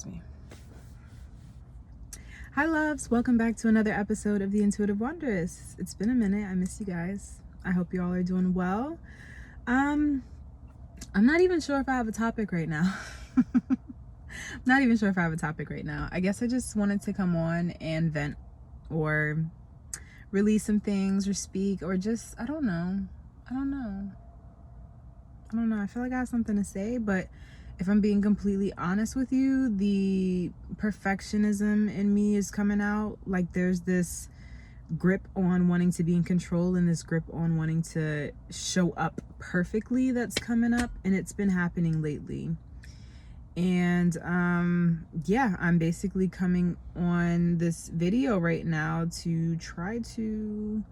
Me. Hi loves, welcome back to another episode of the Intuitive Wanderess. It's been a minute. I miss you guys. I hope you all are doing well. I'm not even sure if I have a topic right now. I guess I just wanted to come on and vent or release some things or speak or just I don't know. I feel like I have something to say, but if I'm being completely honest with you, the perfectionism in me is coming out. Like there's this grip on wanting to be in control and this grip on wanting to show up perfectly that's coming up, and it's been happening lately. And I'm basically coming on this video right now to try to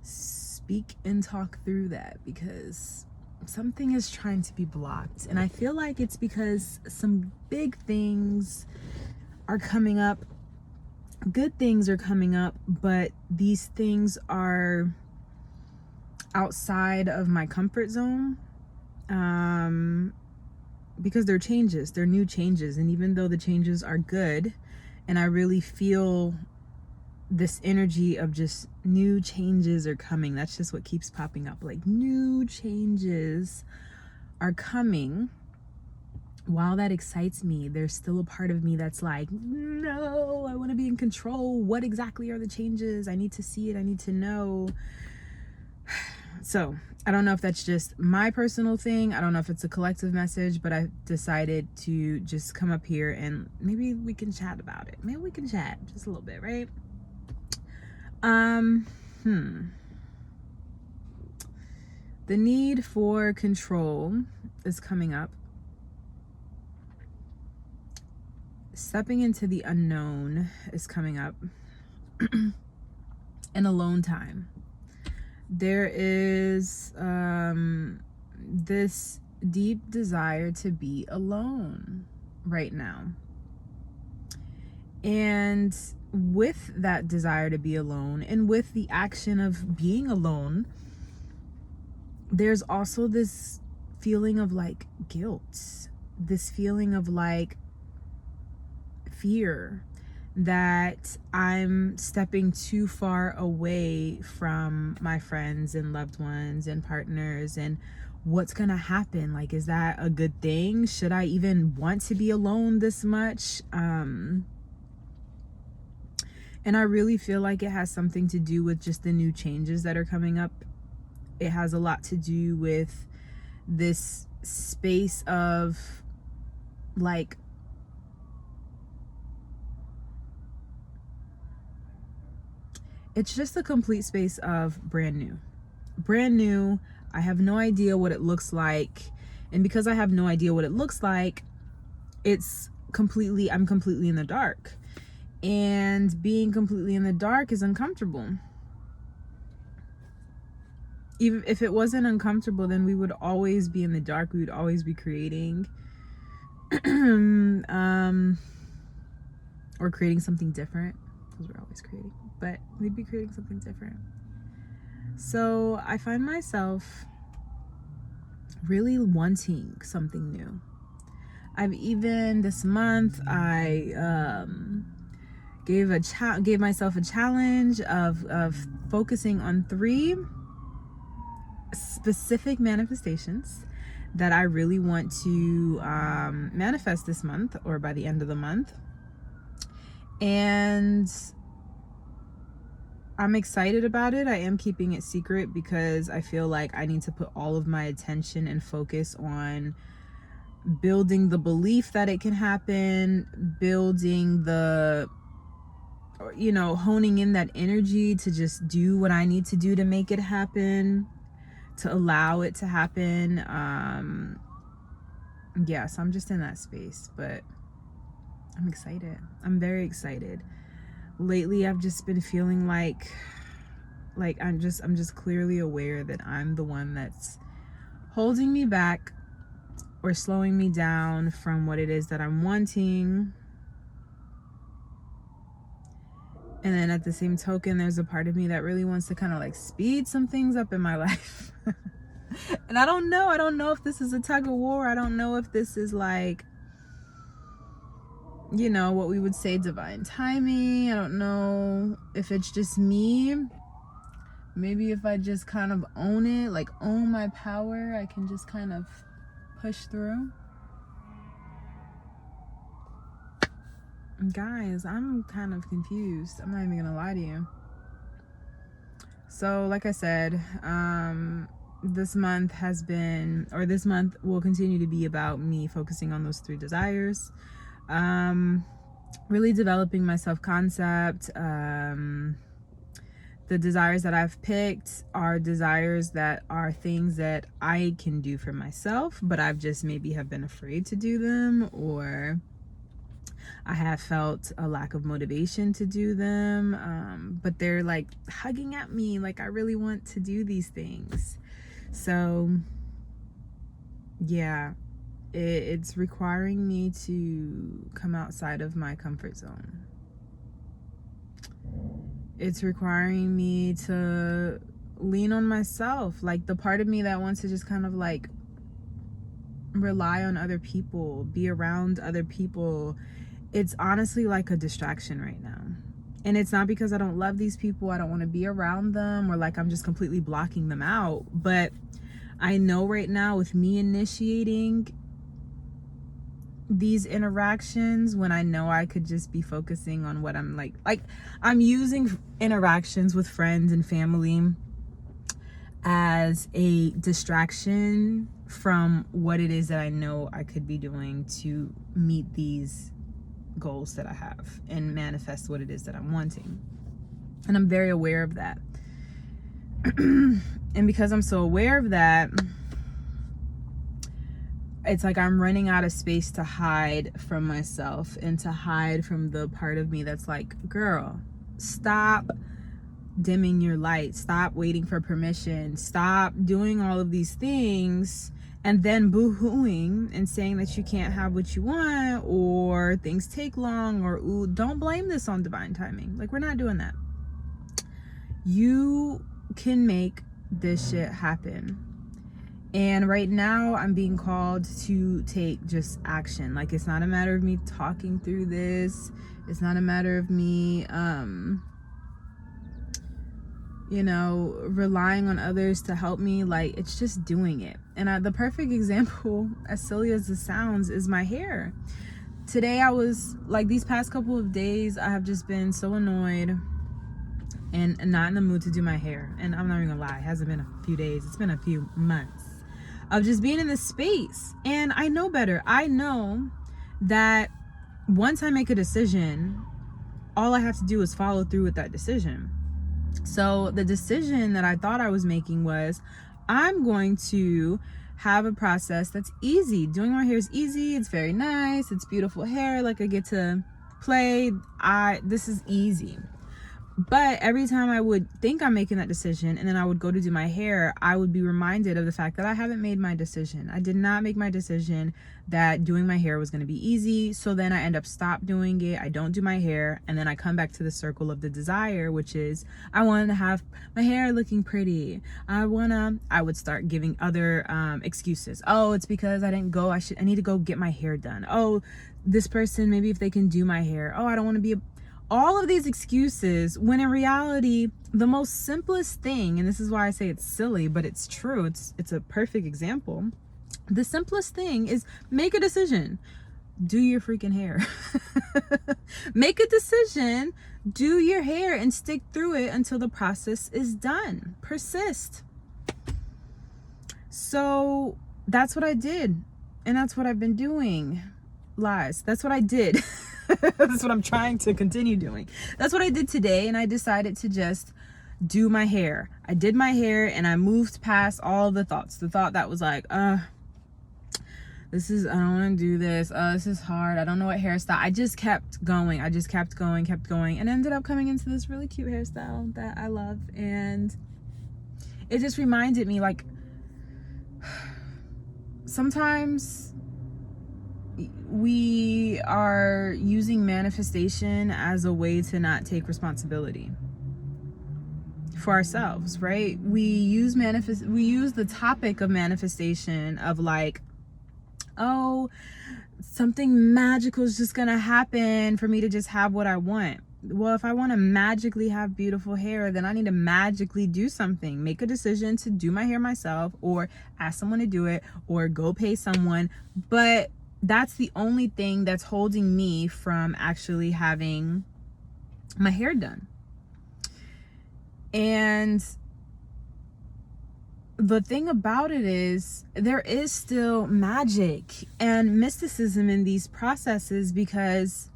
speak and talk through that, because something is trying to be blocked, and I feel like it's because some big things are coming up, good things are coming up, but these things are outside of my comfort zone, because they're changes, they're new changes, and even though the changes are good and I really feel this energy of just new changes are coming, that's just what keeps popping up, like new changes are coming. While that excites me, there's still a part of me that's like, no, I want to be in control. What exactly are the changes? I need to see it, I need to know. So I don't know if that's just my personal thing, I don't know if it's a collective message, but I decided to just come up here and maybe we can chat about it. Maybe we can chat just a little bit, right? The need for control is coming up. Stepping into the unknown is coming up. And alone time. There is this deep desire to be alone right now. And with that desire to be alone and with the action of being alone, there's also this feeling of like guilt, this feeling of like fear that I'm stepping too far away from my friends and loved ones and partners, and what's gonna happen? Like, is that a good thing? Should I even want to be alone this much? And I really feel like it has something to do with just the new changes that are coming up. It has a lot to do with this space of like, it's just a complete space of brand new. I have no idea what it looks like, and because I have no idea what it looks like, I'm completely in the dark, and being completely in the dark is uncomfortable. Even if it wasn't uncomfortable, then we would always be in the dark, we would always be creating or creating something different, because we're always creating, but we'd be creating something different. So I find myself really wanting something new. I've even this month I gave myself a challenge of focusing on 3 specific manifestations that I really want to manifest this month or by the end of the month. And I'm excited about it. I am keeping it secret because I feel like I need to put all of my attention and focus on building the belief that it can happen, building the, honing in that energy to just do what I need to do to make it happen, to allow it to happen. So I'm just in that space, but I'm excited. I'm very excited. Lately, I've just been feeling like I'm just clearly aware that I'm the one that's holding me back or slowing me down from what it is that I'm wanting. And then at the same token, there's a part of me that really wants to kind of like speed some things up in my life. And I don't know if this is a tug of war. I don't know if this is like you know, what we would say divine timing. I don't know if it's just me. Maybe if I just kind of own it, like own my power, I can just kind of push through. Guys, I'm kind of confused. I'm not even gonna lie to you. So like I said, this month will continue to be about me focusing on those 3 desires. Really developing my self-concept. The desires that I've picked are desires that are things that I can do for myself, but I've just maybe have been afraid to do them, or I have felt a lack of motivation to do them. But they're like hugging at me, like I really want to do these things. So yeah, it's requiring me to come outside of my comfort zone. It's requiring me to lean on myself, like the part of me that wants to just kind of like rely on other people, be around other people. It's honestly like a distraction right now. And it's not because I don't love these people, I don't want to be around them, or like I'm just completely blocking them out. But I know right now, with me initiating these interactions, when I know I could just be focusing on what I'm like I'm using interactions with friends and family as a distraction from what it is that I know I could be doing to meet these goals that I have and manifest what it is that I'm wanting. And I'm very aware of that. And because I'm so aware of that, it's like I'm running out of space to hide from myself and to hide from the part of me that's like, girl, stop dimming your light, stop waiting for permission, stop doing all of these things and then boo-hooing and saying that you can't have what you want, or things take long, or ooh, don't blame this on divine timing. Like, we're not doing that. You can make this shit happen. And right now I'm being called to take just action. Like, it's not a matter of me talking through this. It's not a matter of me, relying on others to help me. Like, it's just doing it. And the perfect example, as silly as it sounds, is my hair. Today I was like, these past couple of days, I have just been so annoyed and not in the mood to do my hair. And I'm not even gonna lie, it hasn't been a few days, it's been a few months of just being in this space. And I know better. I know that once I make a decision, all I have to do is follow through with that decision. So the decision that I thought I was making was, I'm going to have a process that's easy. Doing my hair is easy. It's very nice. It's beautiful hair. Like, I get to play. This is easy. But every time I would think I'm making that decision and then I would go to do my hair, I would be reminded of the fact that I haven't made my decision. I did not make my decision that doing my hair was going to be easy. So then I end up stop doing it. I don't do my hair. And then I come back to the circle of the desire, which is I want to have my hair looking pretty. I would start giving other excuses. Oh, it's because I didn't go. I need to go get my hair done. Oh, this person, maybe if they can do my hair. Oh, I don't want to be all of these excuses, when in reality, the most simplest thing, and this is why I say it's silly, but it's true, it's a perfect example. The simplest thing is make a decision. Do your freaking hair. Make a decision, do your hair, and stick through it until the process is done. Persist. So that's what I did, and that's what I've been doing. Lies. That's what I did. That's what I'm trying to continue doing. That's what I did today, and I decided to just do my hair. I did my hair, and I moved past all the thoughts. The thought that was like, I don't want to do this. This is hard. I don't know what hairstyle. I just kept going. I just kept going, and ended up coming into this really cute hairstyle that I love. And it just reminded me, like, sometimes we are using manifestation as a way to not take responsibility for ourselves, right? We use the topic of manifestation of like, oh, something magical is just gonna happen for me to just have what I want. Well, if I want to magically have beautiful hair, then I need to magically do something, make a decision to do my hair myself, or ask someone to do it, or go pay someone. But that's the only thing that's holding me from actually having my hair done. And the thing about it is, there is still magic and mysticism in these processes, because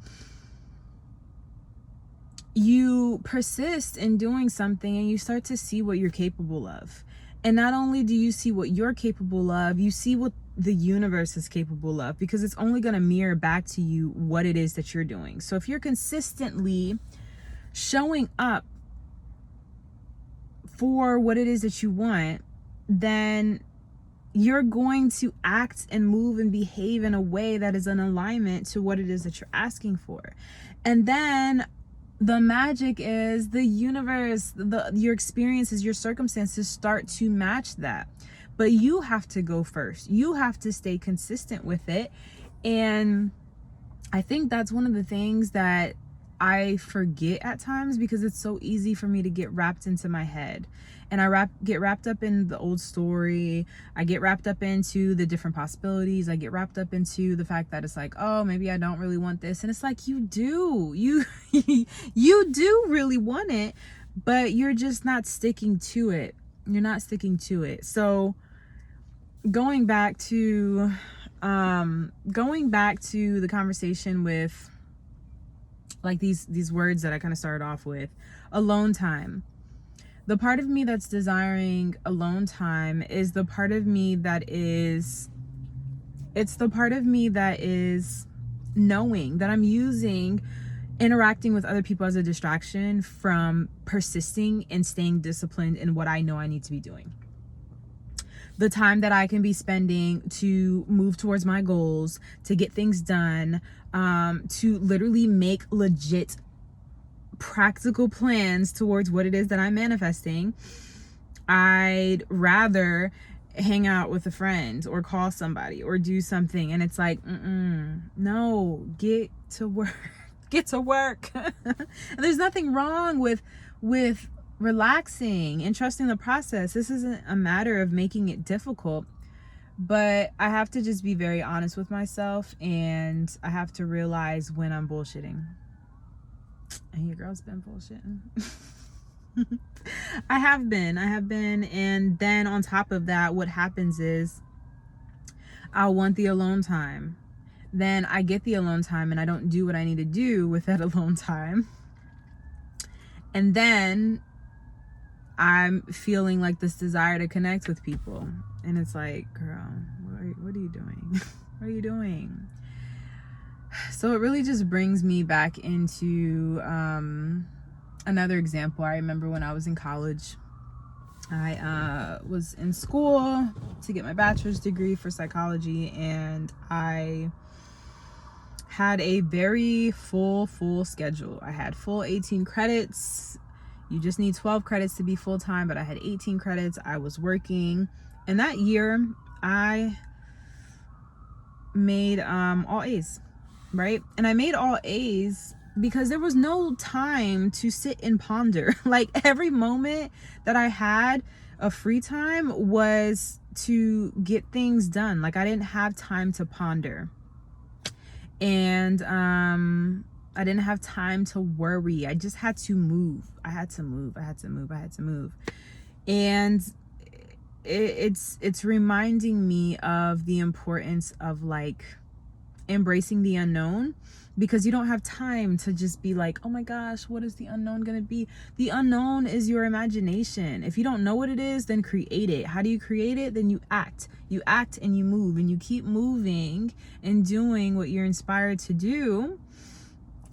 you persist in doing something and you start to see what you're capable of. And not only do you see what you're capable of, you see what the universe is capable of, because it's only going to mirror back to you what it is that you're doing. So if you're consistently showing up for what it is that you want, then you're going to act and move and behave in a way that is in alignment to what it is that you're asking for. And then the magic is the universe, your experiences, your circumstances start to match that. But you have to go first. You have to stay consistent with it. And I think that's one of the things that I forget at times, because it's so easy for me to get wrapped into my head. And I get wrapped up in the old story. I get wrapped up into the different possibilities. I get wrapped up into the fact that it's like, oh, maybe I don't really want this. And it's like, you do. You do really want it, but you're just not sticking to it. You're not sticking to it. So going back to the conversation with, like, these words that I kind of started off with, alone time. The part of me that's desiring alone time is the part of me that is, it's the part of me that is knowing that I'm using interacting with other people as a distraction from persisting and staying disciplined in what I know I need to be doing. The time that I can be spending to move towards my goals, to get things done, to literally make legit practical plans towards what it is that I'm manifesting. I'd rather hang out with a friend or call somebody or do something. And it's like, no, get to work. Get to work. And there's nothing wrong with relaxing and trusting the process. This isn't a matter of making it difficult, but I have to just be very honest with myself, and I have to realize when I'm bullshitting. And your girl's been bullshitting. I have been. And then on top of that, what happens is I'll want the alone time. Then I get the alone time and I don't do what I need to do with that alone time. And then I'm feeling like this desire to connect with people. And it's like, girl, what are you doing? What are you doing? So it really just brings me back into another example. I remember when I was in college, I was in school to get my bachelor's degree for psychology, and I had a very full schedule. I had full 18 credits. You just need 12 credits to be full-time, but I had 18 credits. I was working. And that year, I made all A's, right? And I made all A's because there was no time to sit and ponder. Like, every moment that I had of free time was to get things done. Like, I didn't have time to ponder. And I didn't have time to worry. I just had to move. I had to move. And it's reminding me of the importance of, like, embracing the unknown, because you don't have time to just be like, oh my gosh, what is the unknown gonna be? The unknown is your imagination. If you don't know what it is, then create it. How do you create it? Then you act and you move, and you keep moving and doing what you're inspired to do,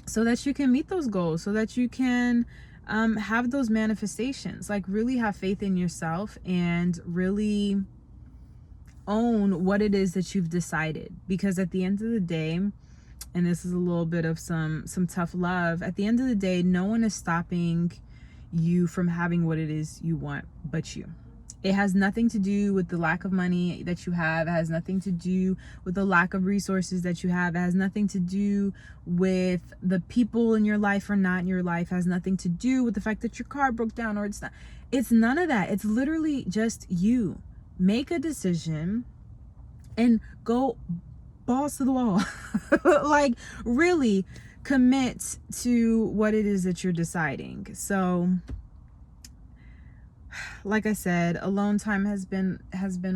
so that you can meet those goals, so that you can have those manifestations. Like, really have faith in yourself and really own what it is that you've decided. Because at the end of the day, and this is a little bit of some tough love, at the end of the day, no one is stopping you from having what it is you want but you. It has nothing to do with the lack of money that you have. It has nothing to do with the lack of resources that you have. It has nothing to do with the people in your life or not in your life. It has nothing to do with the fact that your car broke down or it's not. It's none of that. It's literally just you. Make a decision and go balls to the wall. Like, really commit to what it is that you're deciding. So, like I said, alone time has been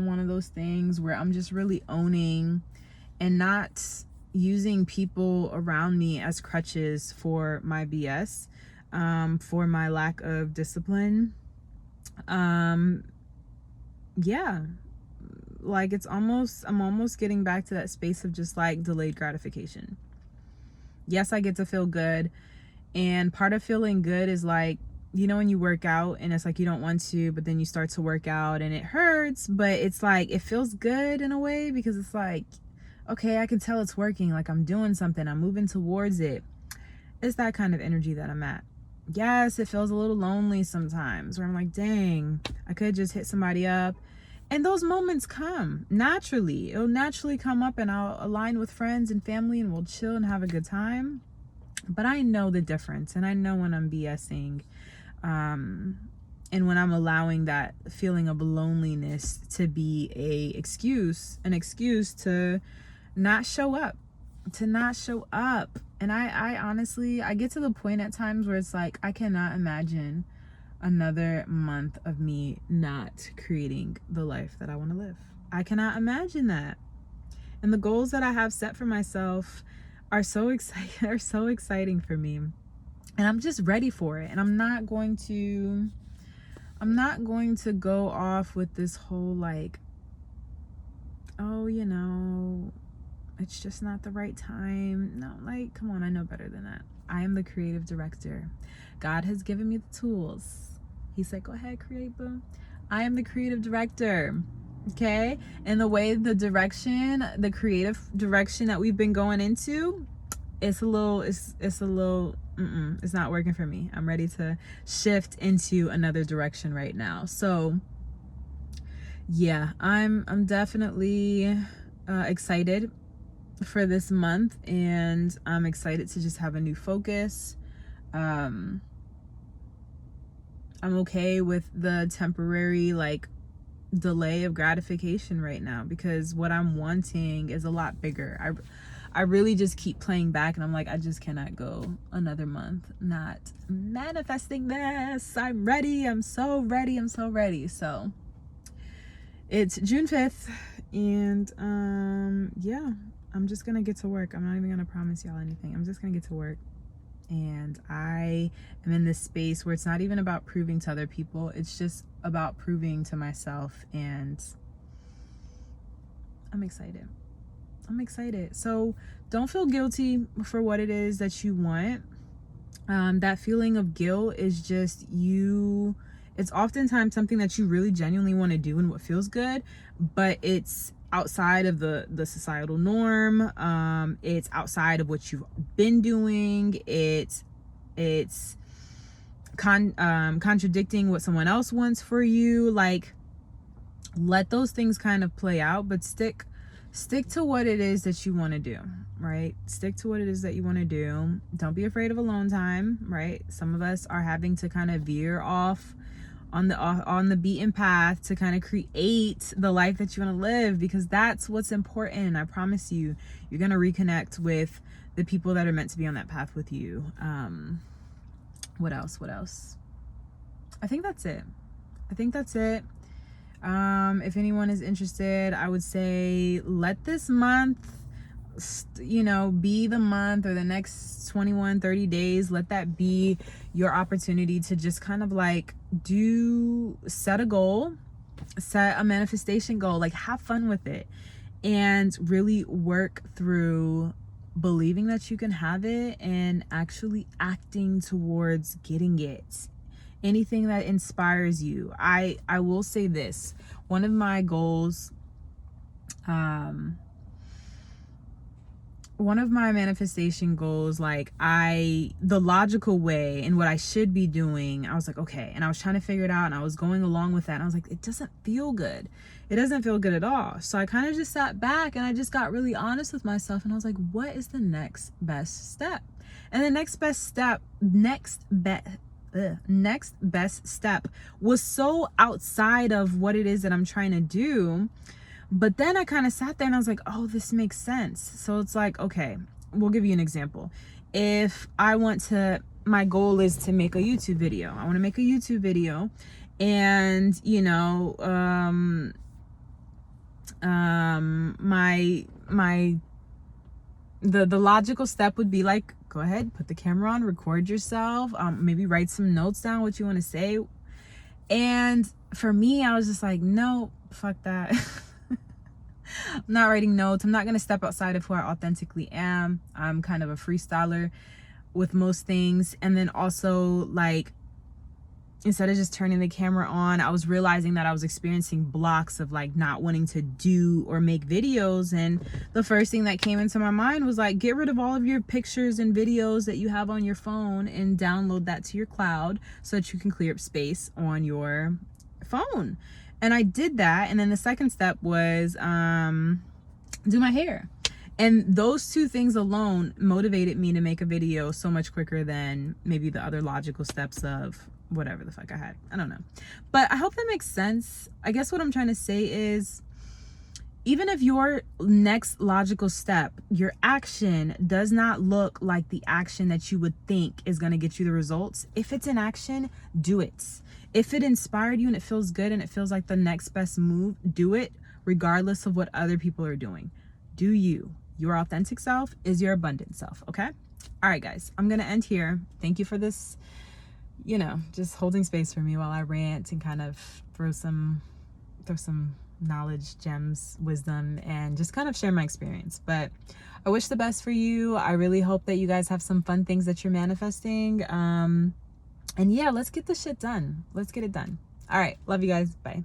one of those things where I'm just really owning and not using people around me as crutches for my BS, for my lack of discipline. Yeah, like I'm almost getting back to that space of just like delayed gratification. Yes, I get to feel good, and part of feeling good is like, you know, when you work out and it's like you don't want to, but then you start to work out and it hurts, but it's like it feels good in a way because it's like, okay, I can tell it's working, like I'm doing something, I'm moving towards it. It's that kind of energy that I'm at. Yes, it feels a little lonely sometimes where I'm like, dang, I could just hit somebody up. And those moments come naturally. It'll naturally come up and I'll align with friends and family and we'll chill and have a good time. But I know the difference, and I know when I'm BSing, and when I'm allowing that feeling of loneliness to be an excuse to not show up, And I honestly, I get to the point at times where it's like, I cannot imagine another month of me not creating the life that I want to live. I cannot imagine that. And the goals that I have set for myself are so exciting for me. And I'm just ready for it. And I'm not going to go off with this whole like, oh, you know, it's just not the right time. No, like, come on, I know better than that. I am the creative director. God has given me the tools. He said, go ahead, create, boo. I am the creative director. Okay? And the way the creative direction that we've been going into, it's not working for me. I'm ready to shift into another direction right now. So yeah, I'm definitely excited for this month, and I'm excited to just have a new focus. I'm okay with the temporary like delay of gratification right now, because what I'm wanting is a lot bigger. I really just keep playing back and I'm like, I just cannot go another month not manifesting this. I'm ready. I'm so ready. So it's June 5th, and yeah, I'm just gonna get to work. I'm not even gonna promise y'all anything. I'm just gonna get to work. And I am in this space where it's not even about proving to other people. It's just about proving to myself. And I'm excited. So don't feel guilty for what it is that you want. That feeling of guilt is just you. It's oftentimes something that you really genuinely want to do and what feels good, but it's outside of the societal norm. It's outside of what you've been doing. It's contradicting what someone else wants for you. Like, let those things kind of play out, but stick to what it is that you want to do, right? Stick to what it is that you want to do. Don't be afraid of alone time, right? Some of us are having to kind of veer off on the beaten path to kind of create the life that you want to live, because that's what's important. I promise you, you're going to reconnect with the people that are meant to be on that path with you. What else? I think that's it. If anyone is interested, I would say let this month, be the month, or the next 30 days. Let that be your opportunity to just kind of like set a goal, set a manifestation goal, like have fun with it, and really work through believing that you can have it and actually acting towards getting it. Anything that inspires you. I will say this. One of my goals one of my manifestation goals, like the logical way and what I should be doing, I was like, okay. And I was trying to figure it out and I was going along with that. And I was like, it doesn't feel good. It doesn't feel good at all. So I kind of just sat back and I just got really honest with myself. And I was like, what is the next best step? And the next best step was so outside of what it is that I'm trying to do. But then I kind of sat there and I was like, oh, this makes sense. So it's like, okay, we'll give you an example. If my goal is to make a YouTube video. I want to make a YouTube video. And, you know, the logical step would be like, go ahead, put the camera on, record yourself, maybe write some notes down, what you want to say. And for me, I was just like, no, fuck that. I'm not writing notes. I'm not going to step outside of who I authentically am. I'm kind of a freestyler with most things. And then also, like, instead of just turning the camera on, I was realizing that I was experiencing blocks of like not wanting to do or make videos. And the first thing that came into my mind was like, get rid of all of your pictures and videos that you have on your phone and download that to your cloud so that you can clear up space on your phone. And I did that. And then the second step was do my hair. And those two things alone motivated me to make a video so much quicker than maybe the other logical steps of whatever the fuck I had. I don't know. But I hope that makes sense. I guess what I'm trying to say is, even if your next logical step, your action does not look like the action that you would think is going to get you the results, if it's an action, do it. If it inspired you and it feels good and it feels like the next best move, do it regardless of what other people are doing. Do you. Your authentic self is your abundant self, okay? All right, guys, I'm going to end here. Thank you for this, you know, just holding space for me while I rant and kind of throw some knowledge, gems, wisdom, and just kind of share my experience. But I wish the best for you. I really hope that you guys have some fun things that you're manifesting. And yeah, let's get this shit done. Let's get it done. All right. Love you guys. Bye.